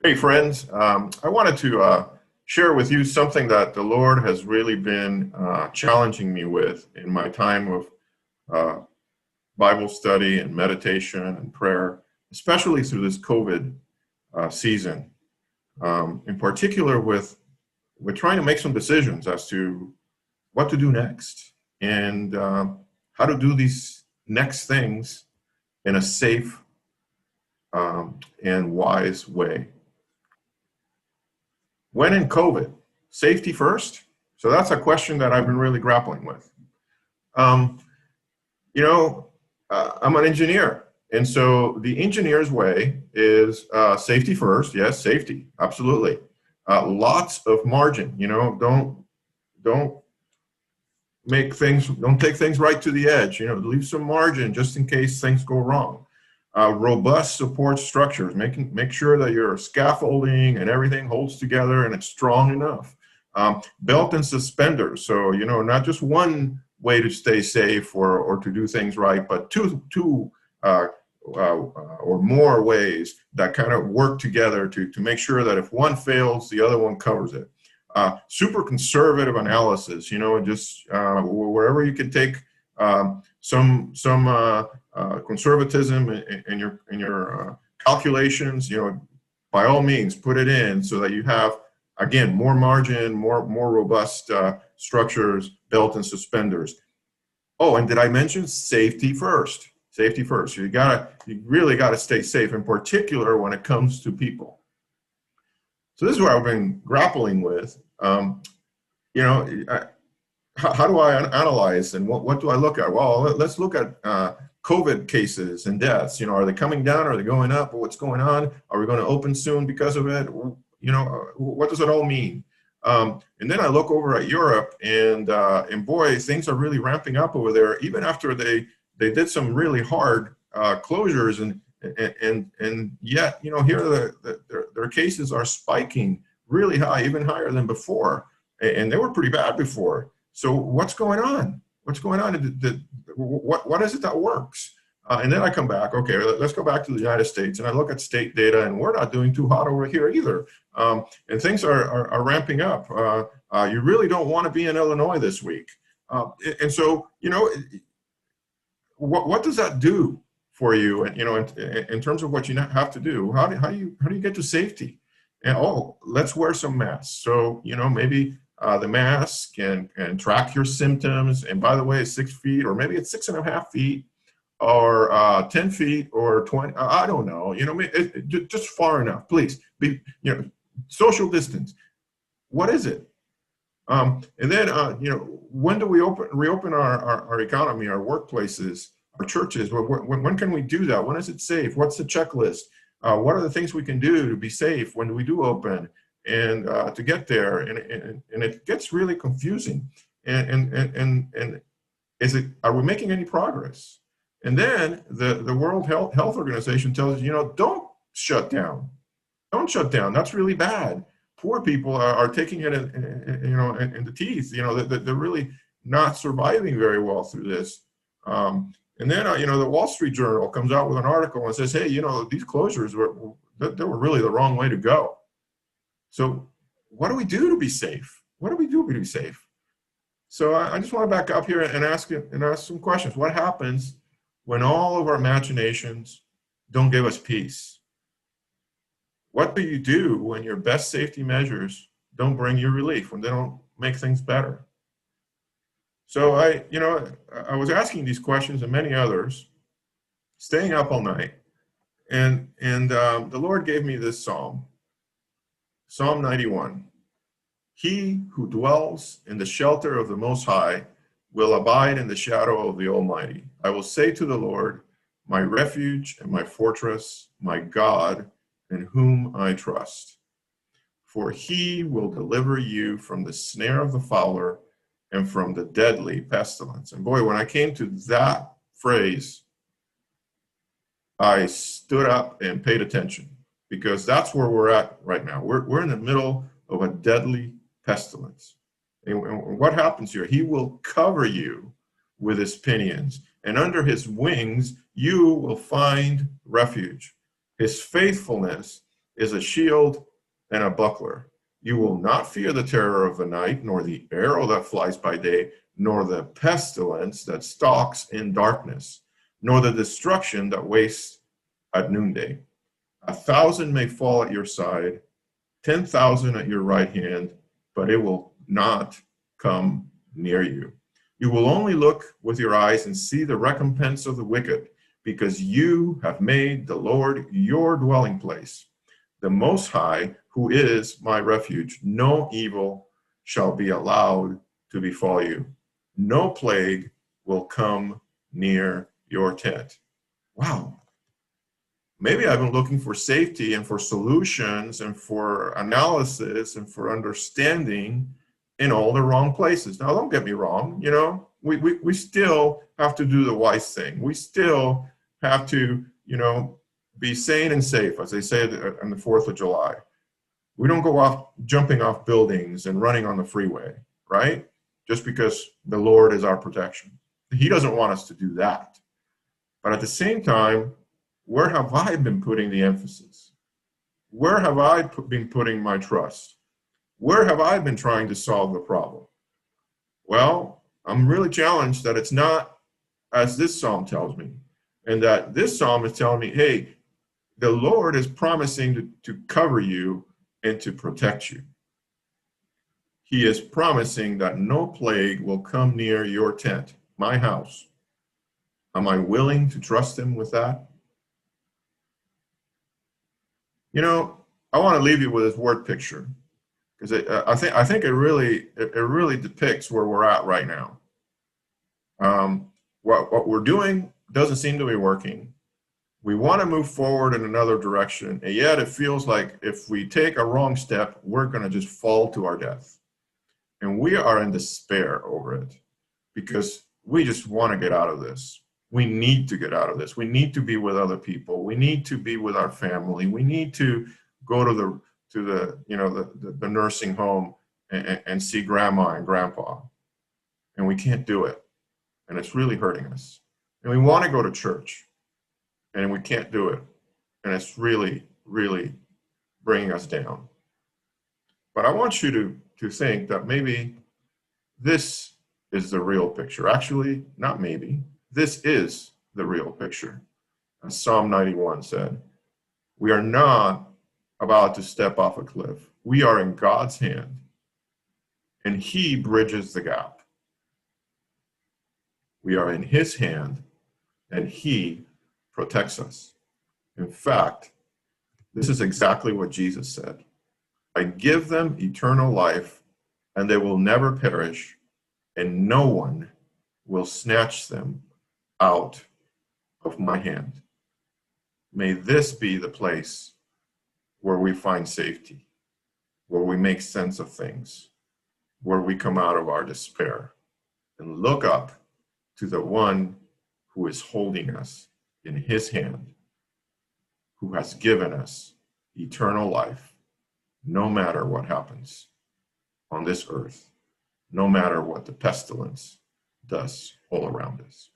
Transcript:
Hey, friends. I wanted to share with you something that the Lord has really been challenging me with in my time of uh, Bible study and meditation and prayer, especially through this COVID season. In particular, with we're trying to make some decisions as to what to do next and how to do these next things in a safe and wise way. When in COVID, safety first? So that's a question that I've been really grappling with. Um, I'm an engineer. And so the engineer's way is safety first. Yes, safety, absolutely. Lots of margin. Don't don't take things right to the edge. Leave some margin just in case things go wrong. Robust support structures, make sure that your scaffolding and everything holds together and it's strong enough. Belt and suspenders, so not just one way to stay safe or to do things right, but two or more ways that kind of work together to make sure that if one fails, the other one covers it. Super conservative analysis, just wherever you can take some conservatism in your calculations, by all means put it in so that you have, again, more margin, more robust structures, belt and suspenders. Oh, and did I mention safety first? Safety first. You really gotta stay safe, in particular when it comes to people. So this is what I've been grappling with. How do I analyze and what do I look at? Well, let's look at COVID cases and deaths. Are they coming down? Are they going up? What's going on? Are we going to open soon because of it? What does it all mean? And then I look over at Europe, and boy, things are really ramping up over there. Even after they did some really hard closures, and yet here their cases are spiking really high, even higher than before, and they were pretty bad before. So what's going on? What's going on? What is it that works? And then I come back, okay, let's go back to the United States, and I look at state data, and we're not doing too hot over here either. And things are ramping up. You really don't want to be in Illinois this week. And so, what does that do for you? And, in terms of what you have to do, how do you get to safety? And let's wear some masks. So, maybe the mask can track your symptoms. And by the way, 6 feet, or maybe it's 6.5 feet, or 10 feet, or 20. I don't know. Just far enough. Please be, social distance. What is it? And then, when do we reopen our economy, our workplaces, our churches? When can we do that? When is it safe? What's the checklist? What are the things we can do to be safe when we do open and to get there? And it gets really confusing. And are we making any progress? And then the World Health Organization tells us, don't shut down. Don't shut down. That's really bad. Poor people are taking it in the teeth. They're really not surviving very well through this. And then the Wall Street Journal comes out with an article and says, hey, these closures they were really the wrong way to go. So what do we do to be safe? What do we do to be safe? So I just want to back up here and ask some questions. What happens when all of our imaginations don't give us peace? What do you do when your best safety measures don't bring you relief, when they don't make things better? So I was asking these questions and many others, staying up all night, and the Lord gave me this psalm, Psalm 91. He who dwells in the shelter of the Most High will abide in the shadow of the Almighty. I will say to the Lord, my refuge and my fortress, my God, in whom I trust. For he will deliver you from the snare of the fowler and from the deadly pestilence. And boy, when I came to that phrase, I stood up and paid attention, because that's where we're at right now. We're in the middle of a deadly pestilence. And what happens here? He will cover you with his pinions, and under his wings you will find refuge. His faithfulness is a shield and a buckler. You will not fear the terror of the night, nor the arrow that flies by day, nor the pestilence that stalks in darkness, nor the destruction that wastes at noonday. 1,000 may fall at your side, 10,000 at your right hand, but it will not come near you. You will only look with your eyes and see the recompense of the wicked, because you have made the Lord your dwelling place, the Most High, who is my refuge. No evil shall be allowed to befall you. No plague will come near your tent. Wow. Maybe I've been looking for safety and for solutions and for analysis and for understanding in all the wrong places. Now, don't get me wrong, we still have to do the wise thing. We still have to, be sane and safe, as they say on the 4th of July. We don't go off jumping off buildings and running on the freeway, right? Just because the Lord is our protection. He doesn't want us to do that. But at the same time, where have I been putting the emphasis? Where have I been putting my trust? Where have I been trying to solve the problem? Well, I'm really challenged that it's not as this psalm tells me, and that this psalm is telling me, hey, the Lord is promising to cover you and to protect you. He is promising that no plague will come near your tent, my house. Am I willing to trust him with that? I want to leave you with this word picture, because I think it really depicts where we're at right now. What we're doing doesn't seem to be working. We want to move forward in another direction, and yet it feels like if we take a wrong step, we're going to just fall to our death. And we are in despair over it because we just want to get out of this. We need to get out of this. We need to be with other people. We need to be with our family. We need to go to the nursing home and see grandma and grandpa. And we can't do it. And it's really hurting us. And we want to go to church. And we can't do it. And it's really, really bringing us down. But I want you to think that maybe this is the real picture. Actually, not maybe. This is the real picture. As Psalm 91 said, we are not about to step off a cliff. We are in God's hand, and he bridges the gap. We are in his hand, and he protects us. In fact, this is exactly what Jesus said. I give them eternal life, and they will never perish, and no one will snatch them out of my hand. May this be the place where we find safety, where we make sense of things, where we come out of our despair and look up to the one who is holding us in his hand, who has given us eternal life, no matter what happens on this earth, no matter what the pestilence does all around us.